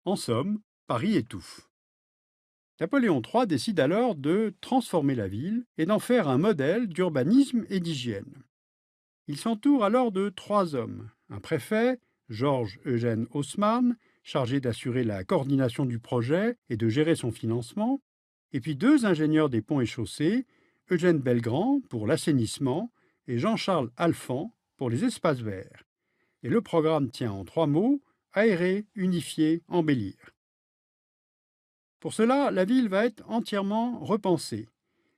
En somme, Paris étouffe. Napoléon III décide alors de transformer la ville et d'en faire un modèle d'urbanisme et d'hygiène. Il s'entoure alors de trois hommes, un préfet, Georges Eugène Haussmann, chargé d'assurer la coordination du projet et de gérer son financement, et puis deux ingénieurs des ponts et chaussées, Eugène Belgrand pour l'assainissement et Jean-Charles Alphand pour les espaces verts. Et le programme tient en trois mots: aérer, unifier, embellir. Pour cela, la ville va être entièrement repensée.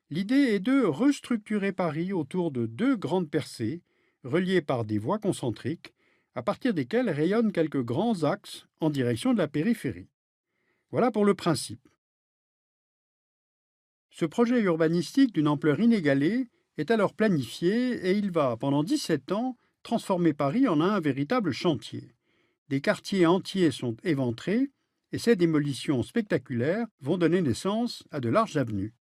L'idée est de restructurer Paris autour de deux grandes percées, reliées par des voies concentriques, à partir desquelles rayonnent quelques grands axes en direction de la périphérie. Voilà pour le principe. Ce projet urbanistique d'une ampleur inégalée est alors planifié et il va, pendant 17 ans, transformer Paris en un véritable chantier. Des quartiers entiers sont éventrés et ces démolitions spectaculaires vont donner naissance à de larges avenues.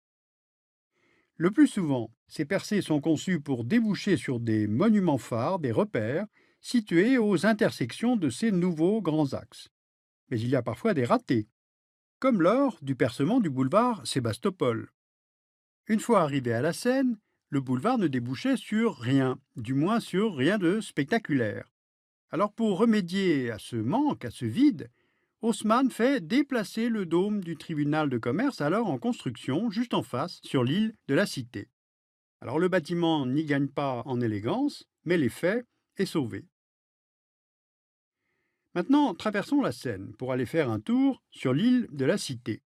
Le plus souvent, ces percées sont conçues pour déboucher sur des monuments phares, des repères, situés aux intersections de ces nouveaux grands axes. Mais il y a parfois des ratés, comme lors du percement du boulevard Sébastopol. Une fois arrivé à la Seine, le boulevard ne débouchait sur rien, du moins sur rien de spectaculaire. Alors pour remédier à ce manque, à ce vide, Haussmann fait déplacer le dôme du tribunal de commerce alors en construction juste en face sur l'île de la Cité. Alors le bâtiment n'y gagne pas en élégance, mais l'effet est sauvé. Maintenant, traversons la Seine pour aller faire un tour sur l'île de la Cité.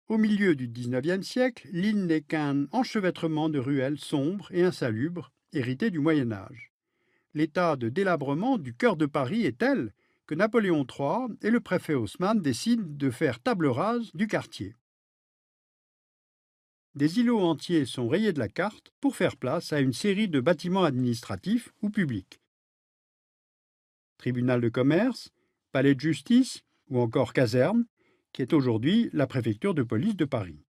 Au milieu du XIXe siècle, l'île n'est qu'un enchevêtrement de ruelles sombres et insalubres, héritées du Moyen Âge. L'état de délabrement du cœur de Paris est tel que Napoléon III et le préfet Haussmann décident de faire table rase du quartier. Des îlots entiers sont rayés de la carte pour faire place à une série de bâtiments administratifs ou publics. Tribunal de commerce, palais de justice ou encore caserne, qui est aujourd'hui la préfecture de police de Paris.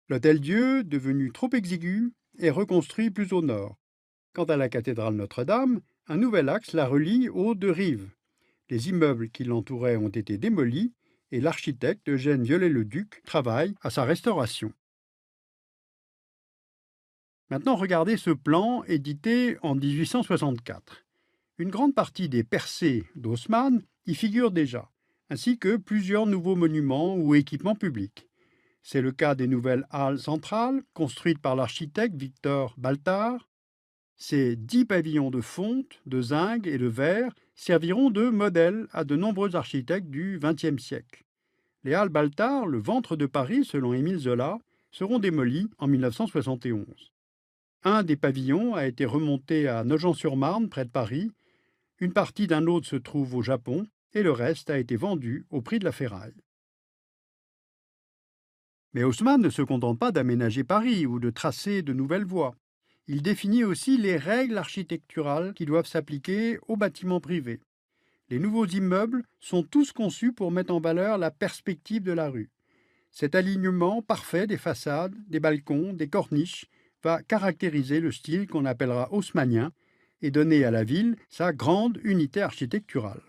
L'Hôtel-Dieu, devenu trop exigu, est reconstruit plus au nord. Quant à la cathédrale Notre-Dame, un nouvel axe la relie aux deux rives. Les immeubles qui l'entouraient ont été démolis et l'architecte Eugène Viollet-le-Duc travaille à sa restauration. Maintenant, regardez ce plan édité en 1864. Une grande partie des percées d'Haussmann y figure déjà, ainsi que plusieurs nouveaux monuments ou équipements publics. C'est le cas des nouvelles halles centrales, construites par l'architecte Victor Baltard. Ces 10 pavillons de fonte, de zinc et de verre serviront de modèle à de nombreux architectes du XXe siècle. Les halles Baltard, le ventre de Paris selon Émile Zola, seront démolies en 1971. Un des pavillons a été remonté à Nogent-sur-Marne, près de Paris. Une partie d'un autre se trouve au Japon et le reste a été vendu au prix de la ferraille. Mais Haussmann ne se contente pas d'aménager Paris ou de tracer de nouvelles voies. Il définit aussi les règles architecturales qui doivent s'appliquer aux bâtiments privés. Les nouveaux immeubles sont tous conçus pour mettre en valeur la perspective de la rue. Cet alignement parfait des façades, des balcons, des corniches va caractériser le style qu'on appellera haussmannien et donner à la ville sa grande unité architecturale.